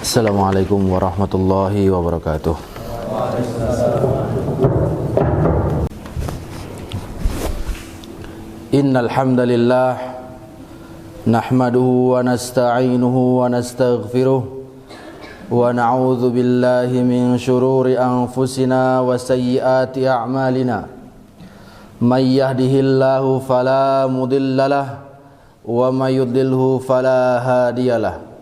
Assalamualaikum warahmatullahi wabarakatuh. Innal hamdalillah nahmaduhu wa nasta'inuhu wa nastaghfiruh wa na'udzu billahi min shururi anfusina wa sayyiati a'malina. May yahdihillahu fala mudhillalah wa may yudlilhu fala hadiyalah.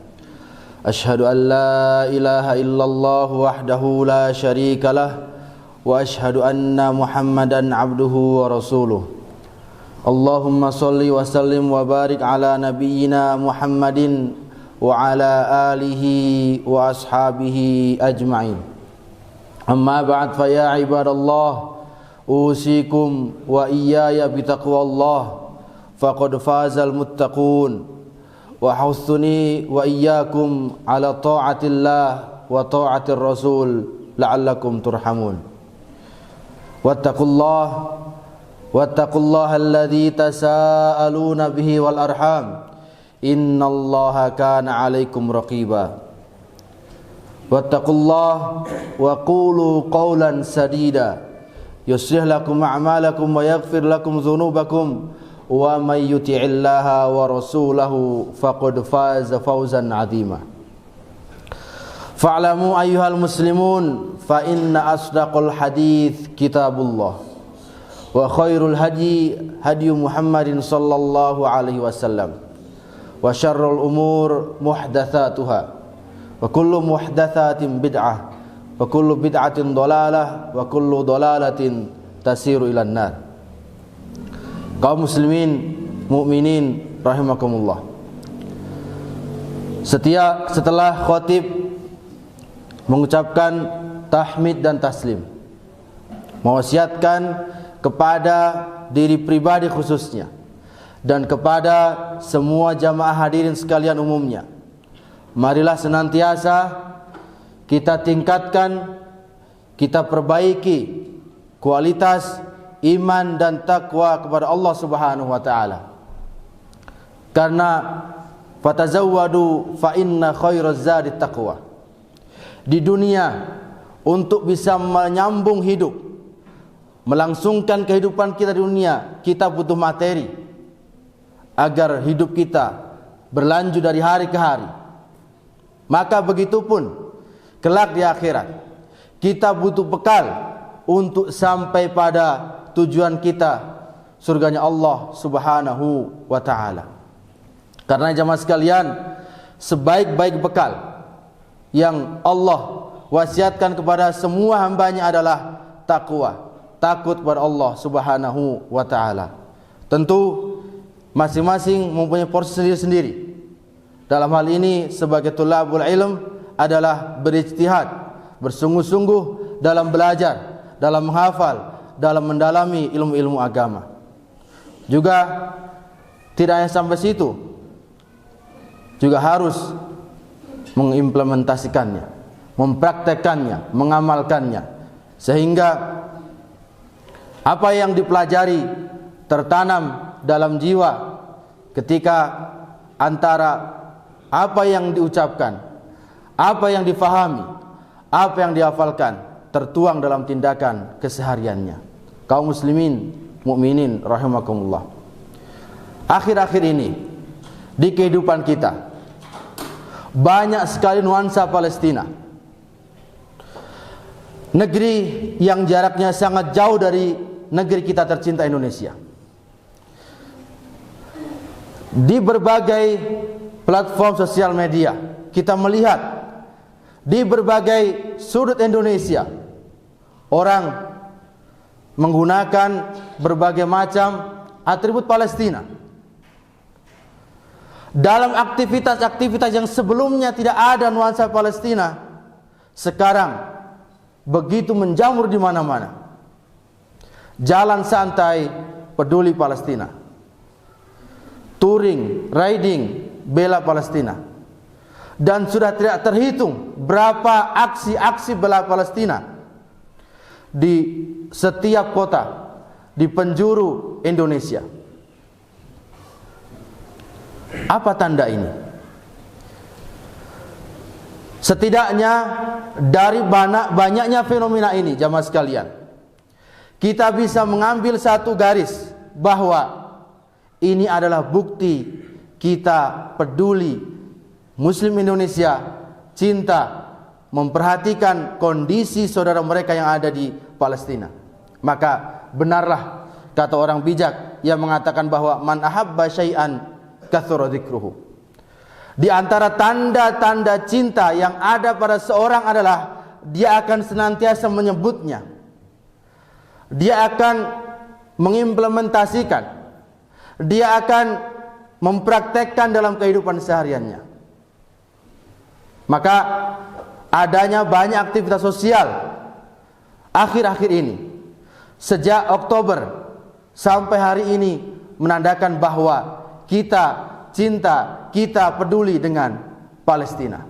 Ashhadu an la ilaha illallah wahdahu la syarika lah wa ashhadu anna Muhammadan abduhu wa rasuluh. Allahumma salli wa sallim wa barik ala nabiyyina Muhammadin wa ala alihi wa ashabihi ajma'in. Amma ba'd, fa ya ibadallah, usikum wa iyaya bitaqwallah faqad fazal muttaqun. Wa hauthuni wa iyyakum ala ta'atillah wa ta'atir rasul la'allakum turhamun. Wattaqullaha alladhi tasaaluna bihi wal arham innallaha kana 'alaikum raqiba. Wattaqullaha wa qulu qawlan sadida yuslih lakum a'malakum wa yaghfir lakum dhunubakum wa may yuti'illaha wa rasulahu faqad faza fawzan 'azima. Fa'lamu ayyuhal muslimun fa inna asdaqal hadits kitabullah wa khairul hadi hadi Muhammadin sallallahu alaihi wasallam wa syarrul umur muhdatsatuha wa kullu muhdatsatin bid'ah wa kullu bid'atin dhalalah wa kullu dhalalatin tasiru ilan nar. Kaum muslimin, mukminin rahimakumullah. Setelah khatib mengucapkan tahmid dan taslim, mewasiatkan kepada diri pribadi khususnya dan kepada semua jamaah hadirin sekalian umumnya, marilah senantiasa kita tingkatkan, kita perbaiki kualitas iman dan takwa kepada Allah Subhanahu wa taala. Karena fatazawwadu fa inna khairaz zadi taqwa. Di dunia, untuk bisa menyambung hidup, melangsungkan kehidupan kita di dunia, kita butuh materi agar hidup kita berlanjut dari hari ke hari. Maka begitupun kelak di akhirat, kita butuh bekal untuk sampai pada tujuan kita, surganya Allah Subhanahu wa taala. Karena jamaah sekalian, sebaik-baik bekal yang Allah wasiatkan kepada semua hambanya adalah takwa, takut kepada Allah Subhanahu wa taala. Tentu masing-masing mempunyai porsi sendiri-sendiri. Dalam hal ini sebagai tulabul ilm adalah berijtihad, bersungguh-sungguh dalam belajar, dalam menghafal, dalam mendalami ilmu-ilmu agama. Juga tidak hanya sampai situ, juga harus mengimplementasikannya, mempraktekannya, mengamalkannya, sehingga apa yang dipelajari tertanam dalam jiwa ketika antara apa yang diucapkan, apa yang difahami, apa yang dihafalkan tertuang dalam tindakan kesehariannya. Kaum muslimin, mukminin rahimakumullah. Akhir-akhir ini di kehidupan kita banyak sekali nuansa Palestina. Negeri yang jaraknya sangat jauh dari negeri kita tercinta Indonesia. Di berbagai platform sosial media kita melihat di berbagai sudut Indonesia orang menggunakan berbagai macam atribut Palestina dalam aktivitas-aktivitas yang sebelumnya tidak ada nuansa Palestina, sekarang begitu menjamur di mana-mana. Jalan santai peduli Palestina, touring, riding bela Palestina, dan sudah tidak terhitung berapa aksi-aksi bela Palestina di setiap kota di penjuru Indonesia. Apa tanda ini? Setidaknya dari banyaknya fenomena ini, jamaah sekalian, kita bisa mengambil satu garis bahwa ini adalah bukti kita peduli, Muslim Indonesia cinta, memperhatikan kondisi saudara mereka yang ada di Palestina. Maka benarlah kata orang bijak yang mengatakan bahwa man ahabba syai'an katsura dzikruhu. Di antara tanda-tanda cinta yang ada pada seorang adalah dia akan senantiasa menyebutnya. Dia akan mengimplementasikan. Dia akan mempraktekkan dalam kehidupan sehariannya. Maka adanya banyak aktivitas sosial akhir-akhir ini, sejak Oktober sampai hari ini, menandakan bahwa kita cinta, kita peduli dengan Palestina.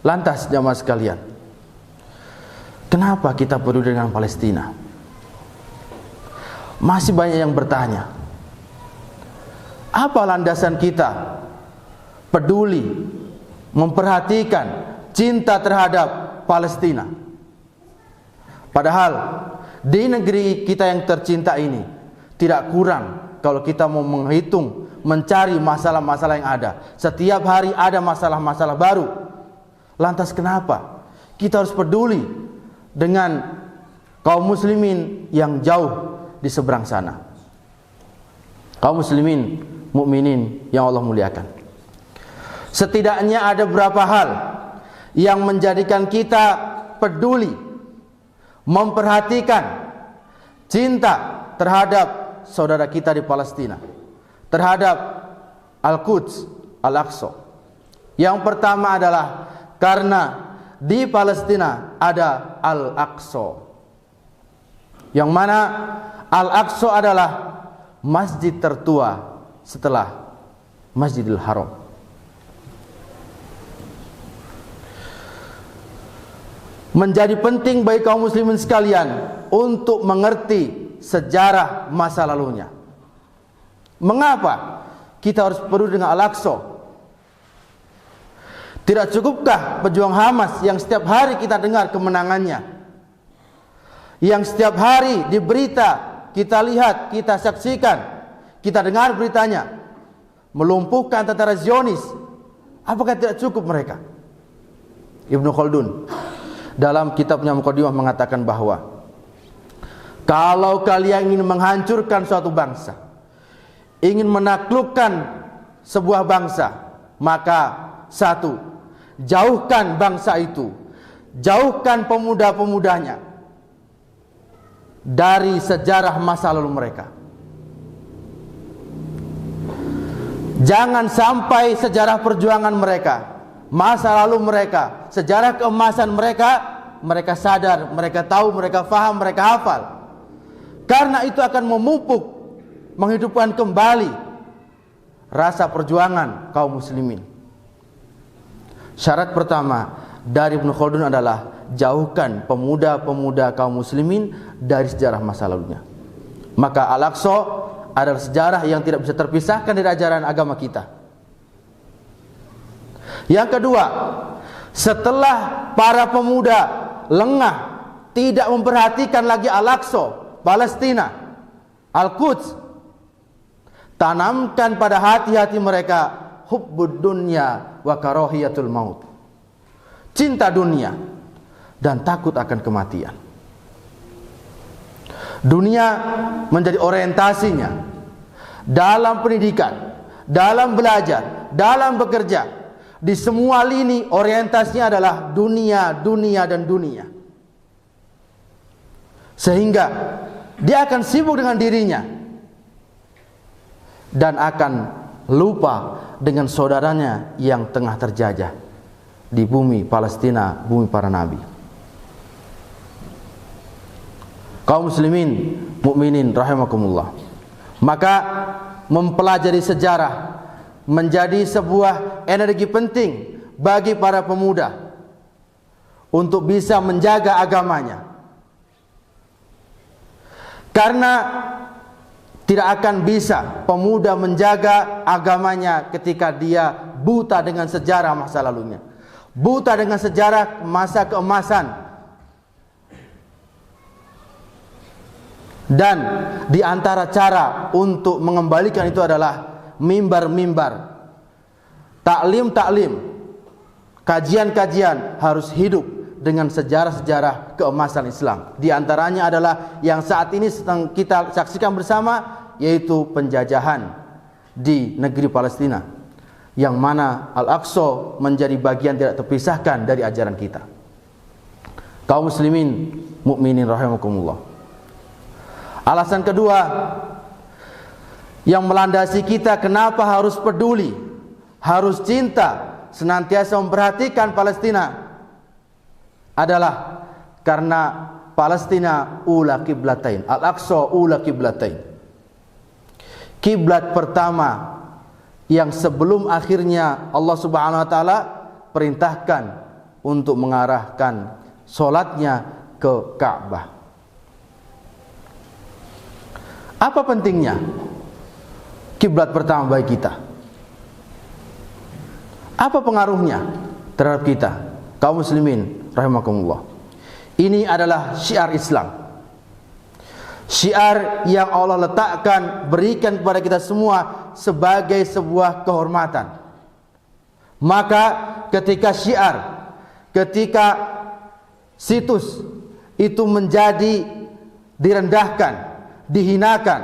Lantas jamaah sekalian, kenapa kita peduli dengan Palestina? Masih banyak yang bertanya, apa landasan kita peduli, memperhatikan, cinta terhadap Palestina? Padahal di negeri kita yang tercinta ini tidak kurang kalau kita mau menghitung, mencari masalah-masalah yang ada. Setiap hari ada masalah-masalah baru. Lantas kenapa kita harus peduli dengan kaum muslimin yang jauh di seberang sana? Kaum muslimin, mukminin yang Allah muliakan. Setidaknya ada beberapa hal yang menjadikan kita peduli, memperhatikan, cinta terhadap saudara kita di Palestina, terhadap Al-Quds, Al-Aqsa. Yang pertama adalah karena di Palestina ada Al-Aqsa, yang mana Al-Aqsa adalah masjid tertua setelah Masjidil Haram. Menjadi penting bagi kaum muslimin sekalian untuk mengerti sejarah masa lalunya. Mengapa kita harus peduli dengan Al-Aqsa? Tidak cukupkah pejuang Hamas yang setiap hari kita dengar kemenangannya, yang setiap hari di berita kita lihat, kita saksikan, kita dengar beritanya, melumpuhkan tentara Zionis? Apakah tidak cukup mereka? Ibnu Khaldun dalam kitabnya Muqaddimah mengatakan bahwa kalau kalian ingin menghancurkan suatu bangsa, ingin menaklukkan sebuah bangsa, maka satu, jauhkan bangsa itu, jauhkan pemuda-pemudanya dari sejarah masa lalu mereka. Jangan sampai sejarah perjuangan mereka, masa lalu mereka, sejarah keemasan mereka, mereka sadar, mereka tahu, mereka faham, mereka hafal. Karena itu akan memupuk, menghidupkan kembali rasa perjuangan kaum muslimin. Syarat pertama dari Ibnu Khaldun adalah jauhkan pemuda-pemuda kaum muslimin dari sejarah masa lalunya. Maka Al-Aqsa adalah sejarah yang tidak bisa terpisahkan dari ajaran agama kita. Yang kedua, setelah para pemuda lengah, tidak memperhatikan lagi Al-Aqsa, Palestina, Al-Quds, tanamkan pada hati-hati mereka hubbud dunya wa karahiyatul maut, cinta dunia dan takut akan kematian. Dunia menjadi orientasinya dalam pendidikan, dalam belajar, dalam bekerja. Di semua lini orientasinya adalah dunia, dunia, dan dunia. Sehingga dia akan sibuk dengan dirinya dan akan lupa dengan saudaranya yang tengah terjajah di bumi Palestina, bumi para nabi. Kaum muslimin, mukminin rahimakumullah. Maka mempelajari sejarah menjadi sebuah energi penting bagi para pemuda untuk bisa menjaga agamanya. Karena tidak akan bisa pemuda menjaga agamanya ketika dia buta dengan sejarah masa lalunya, buta dengan sejarah masa keemasan, dan di antara cara untuk mengembalikan itu adalah mimbar-mimbar, taklim-taklim, kajian-kajian harus hidup dengan sejarah-sejarah keemasan Islam. Di antaranya adalah yang saat ini sedang kita saksikan bersama, yaitu penjajahan di negeri Palestina, yang mana Al-Aqsa menjadi bagian tidak terpisahkan dari ajaran kita. Kaum muslimin mukminin rahimakumullah. Alasan kedua yang melandasi kita kenapa harus peduli, harus cinta, senantiasa memperhatikan Palestina adalah karena Palestina ula kiblatain, Al-Aqsa ula kiblatain. Kiblat pertama yang sebelum akhirnya Allah Subhanahu wa taala perintahkan untuk mengarahkan solatnya ke Ka'bah. Apa pentingnya kiblat pertama bagi kita? Apa pengaruhnya terhadap kita, kaum muslimin rahimakumullah? Ini adalah syiar Islam, syiar yang Allah letakkan, berikan kepada kita semua sebagai sebuah kehormatan. Maka ketika syiar, ketika situs itu menjadi direndahkan, dihinakan,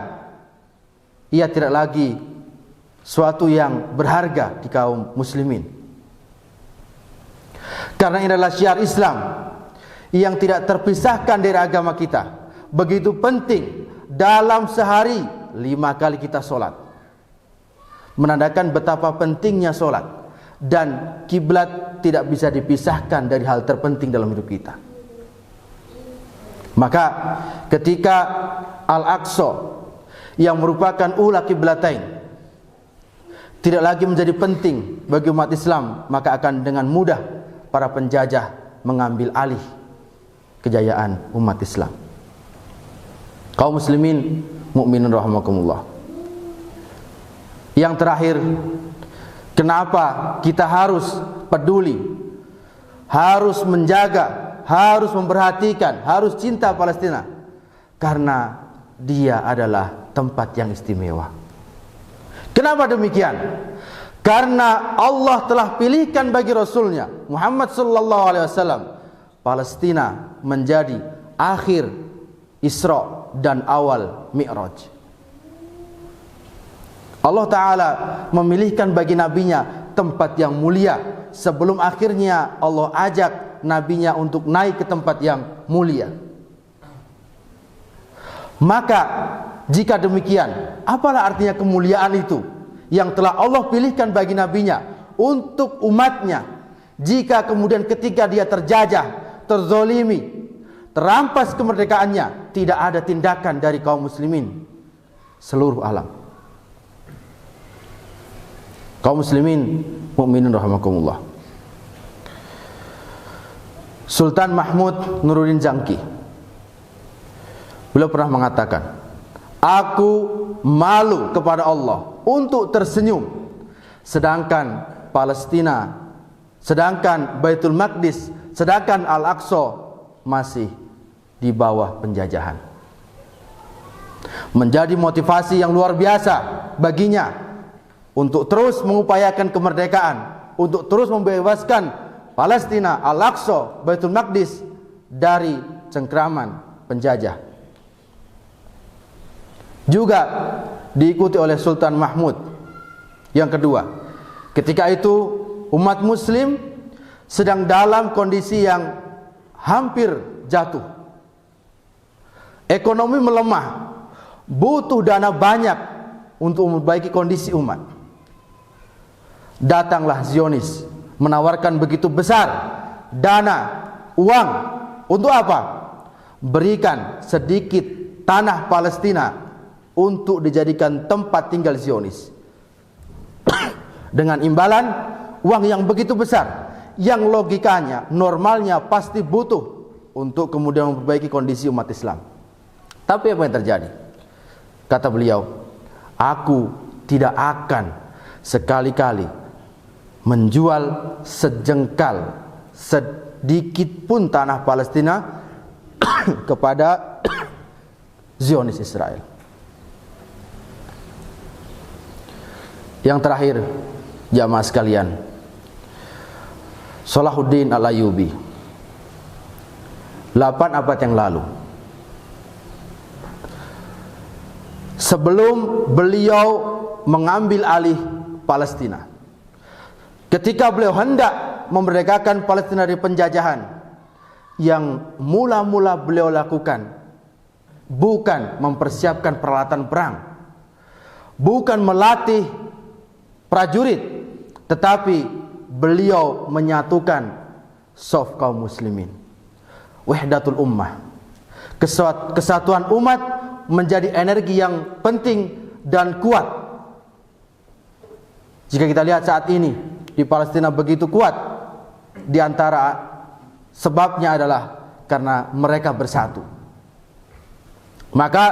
ia tidak lagi suatu yang berharga di kaum muslimin. Karena ini adalah syiar Islam yang tidak terpisahkan dari agama kita. Begitu penting dalam sehari 5 kali kita sholat, menandakan betapa pentingnya sholat, dan kiblat tidak bisa dipisahkan dari hal terpenting dalam hidup kita. Maka ketika Al-Aqsa yang merupakan ula kiblatain tidak lagi menjadi penting bagi umat Islam, maka akan dengan mudah para penjajah mengambil alih kejayaan umat Islam. Kaum muslimin mukminin rahimakumullah. Yang terakhir, kenapa kita harus peduli, harus menjaga, harus memperhatikan, harus cinta Palestina? Karena dia adalah tempat yang istimewa. Kenapa demikian? Karena Allah telah pilihkan bagi Rasulnya Muhammad sallallahu alaihi wasallam Palestina menjadi akhir Isra dan awal Mi'raj. Allah Ta'ala memilihkan bagi nabinya tempat yang mulia, sebelum akhirnya Allah ajak nabinya untuk naik ke tempat yang mulia. Maka jika demikian, apalah artinya kemuliaan itu yang telah Allah pilihkan bagi nabinya untuk umatnya, jika kemudian ketika dia terjajah, terzolimi, terampas kemerdekaannya, tidak ada tindakan dari kaum muslimin seluruh alam. Kaum muslimin mukminin rahimakumullah. Sultan Mahmud Nuruddin Zangki, beliau pernah mengatakan, aku malu kepada Allah untuk tersenyum, sedangkan Palestina, sedangkan Baitul Maqdis, sedangkan Al-Aqsa masih di bawah penjajahan. Menjadi motivasi yang luar biasa baginya untuk terus mengupayakan kemerdekaan, untuk terus membebaskan Palestina, Al-Aqsa, Baitul Maqdis dari cengkraman penjajah. Juga diikuti oleh Sultan Mahmud yang kedua. Ketika itu umat muslim sedang dalam kondisi yang hampir jatuh. Ekonomi melemah, butuh dana banyak untuk memperbaiki kondisi umat. Datanglah Zionis menawarkan begitu besar dana, uang, untuk apa? Berikan sedikit tanah Palestina untuk dijadikan tempat tinggal Zionis. Dengan imbalan uang yang begitu besar, yang logikanya, normalnya pasti butuh untuk kemudian memperbaiki kondisi umat Islam. Tapi apa yang terjadi? Kata beliau, aku tidak akan sekali-kali menjual sejengkal sedikit pun tanah Palestina kepada Zionis Israel. Yang terakhir, jamaah sekalian, Salahuddin Al-Ayyubi 8 abad yang lalu, sebelum beliau mengambil alih Palestina, ketika beliau hendak memerdekakan Palestina dari penjajahan, yang mula-mula beliau lakukan bukan mempersiapkan peralatan perang, bukan melatih prajurit, tetapi beliau menyatukan saf kaum muslimin. Wahdatul ummah, kesatuan umat menjadi energi yang penting dan kuat. Jika kita lihat saat ini di Palestina begitu kuat, di antara sebabnya adalah karena mereka bersatu. Maka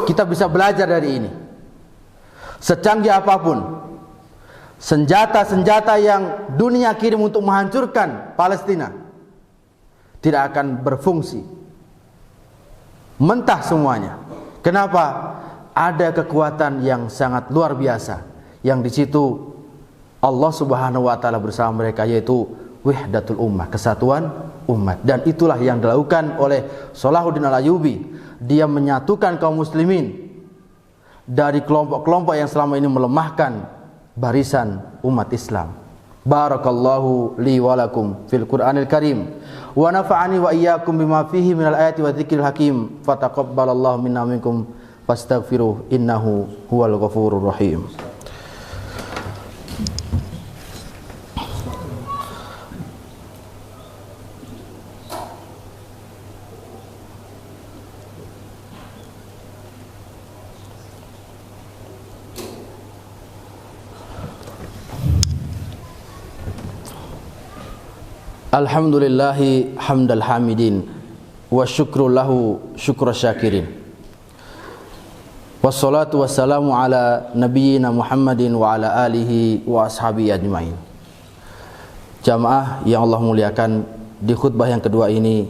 kita bisa belajar dari ini. Secanggih apapun senjata-senjata yang dunia kirim untuk menghancurkan Palestina, tidak akan berfungsi. Mentah semuanya. Kenapa? Ada kekuatan yang sangat luar biasa, yang di situ Allah Subhanahu wa taala bersama mereka, yaitu wahdatul ummah, kesatuan umat. Dan itulah yang dilakukan oleh Salahuddin Al-Ayyubi. Dia menyatukan kaum muslimin dari kelompok-kelompok yang selama ini melemahkan barisan umat Islam. Barakallahu li wa lakum fil Qur'anil Karim wa nafa'ani wa iyyakum bima fihi minal ayati wa dzikril hakim. Fataqabbalallahu minna minkum fastaghfiruh innahu huwal ghafurur rahim. Alhamdulillahi hamdal hamidin wa syukru lahu syukra syakirin. Wassalatu wassalamu ala nabiyyina Muhammadin wa ala alihi wa ashabihi ajmain. Jamaah yang Allah muliakan, di khutbah yang kedua ini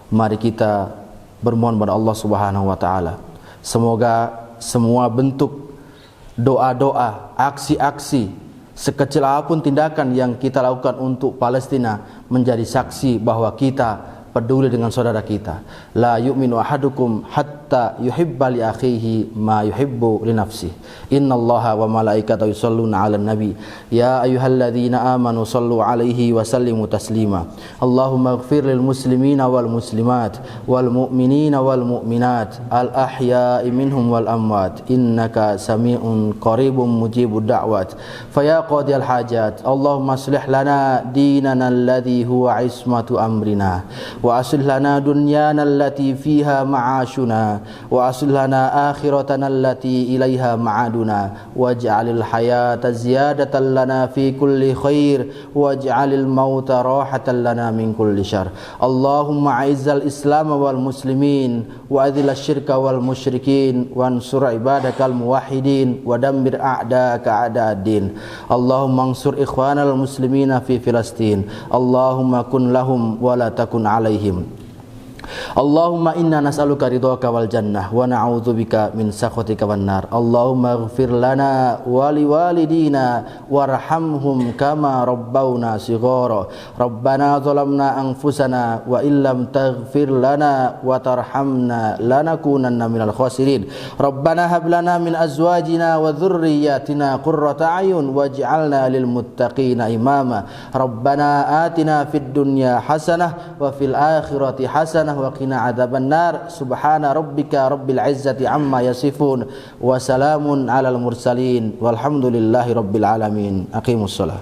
mari kita bermohon kepada Allah Subhanahu wa taala, semoga semua bentuk doa-doa, aksi-aksi, sekecil apapun tindakan yang kita lakukan untuk Palestina menjadi saksi bahwa kita peduli dengan saudara kita. La yu'minu ahadukum hatta yuhibba li akhihi ma yuhibbu li nafsihi. Innallaha wa malaikatahu yusholluna 'alan nabi. Ya ayyuhalladzina amanu shallu 'alaihi wa sallimu taslima. Allahumma ighfir lil muslimina wal muslimat wal mu'minina wal mu'minat al ahya'i minhum wal amwat. Innaka sami'un qaribun mujibud da'wat. Fa ya qadiyal hajat, Allahumma aslih lana dinana alladhi huwa ismatu amrina wa aslih lana dunyana allati fiha ma'ashuna wa aslih lana akhiratana allati ilaiha ma'aduna waj'alil hayata ziyadatan lana fi kulli khair waj'alil mauta rahatan lana min kulli syarr. Allahumma a'izzal islam wal muslimin wa adhil asyirka wal musyrikin wansur ibadakal muwahhidin wa dammir a'daka a'da'ad-din. Allahumma ansur ikhwanal muslimina fi Filastin. Allahumma kun lahum wa la takun alaihim. Allahumma inna nas'aluka ridhaka wal jannah wa na'udzubika min sakhatika wan nar. Allahumma ighfir lana wa liwalidina warhamhum kama rabbawna shighara. Rabbana zalamna anfusana wa illam taghfir lana wa tarhamna lanakunanna minal khasirin. Rabbana hab lana min azwajina wa dhurriyyatina qurrata a'yun waj'alna lil muttaqina imama. Rabbana atina fid dunya hasanah wa fil akhirati hasanah wa qina adzaban nar. Subhana rabbika rabbil izzati amma yasifun wa salamun alal mursalin walhamdulillahi rabbil alamin. Aqimus shalah.